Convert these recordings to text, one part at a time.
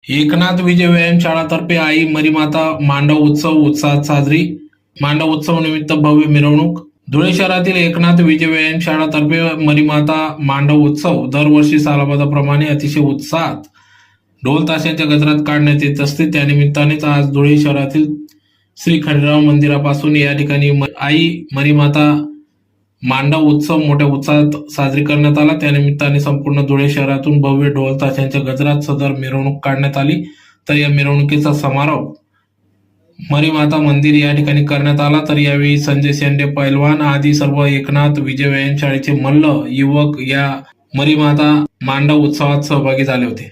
एकनाथ विजय व्यायामशाळातर्फे आई मरीमाता मांडव उत्सव उत्साहात साजरी। मांडव उत्सव निमित्त भव्य मिरवणूक। धुळे शहरातील एकनाथ विजय व्यायामशाळातर्फे मरीमाता मांडव उत्सव दरवर्षी सालाबादाप्रमाणे अतिशय उत्साहात ढोल ताशांच्या गजरात काढण्यात येत असते। त्यानिमित्तानेच आज धुळे शहरातील श्री खंडेराव मंदिरापासून या ठिकाणी आई मरीमाता मांडव उत्सव मोठ्या उत्साहात साजरी करण्यात आला। त्यानिमित्ताने संपूर्ण धुळे शहरातून भव्य ढोल ताशांच्या गजरात सदर मिरवणूक काढण्यात आली। तर या मिरवणुकीचा समारोप मरीमाता मंदिर या ठिकाणी करण्यात आला। तर यावेळी संजय शेंडे पैलवान आदी सर्व एकनाथ विजय व्यायामशाळेचे मल्ल युवक या मरीमाता मांडव उत्सवात सहभागी झाले होते।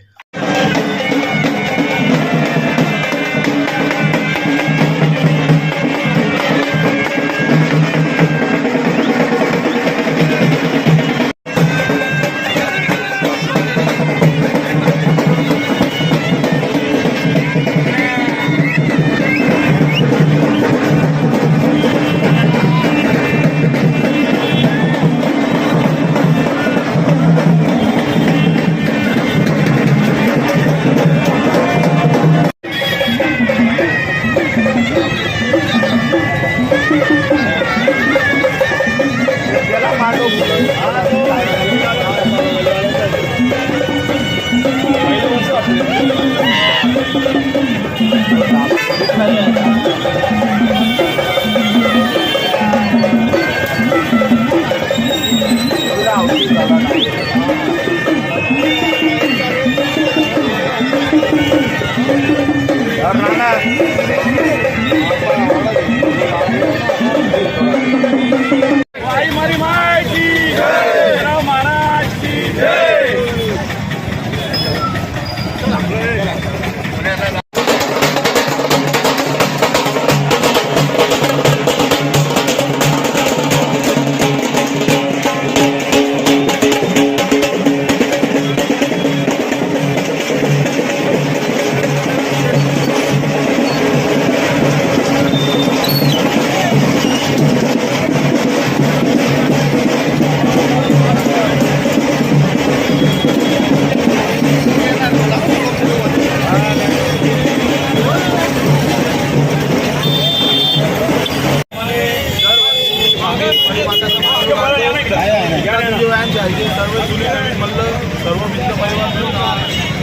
सर्व जुने नवीन मल्ल सर्व मित्र परिवार मिळून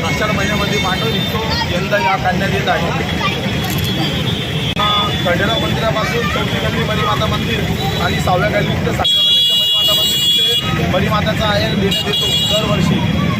आषाढ महिन्यामध्ये मांडव निघतो यंदा या काढण्यात येत आहे। खंडेराव मंदिरापासून चौथी गल्ली मरीमाता मंदिर आणि 6व्या गल्लीत 7व्या गल्लीचं मरीमाता मंदिर तिथे मरीमाताचा आयर देण्यात येतो दरवर्षी।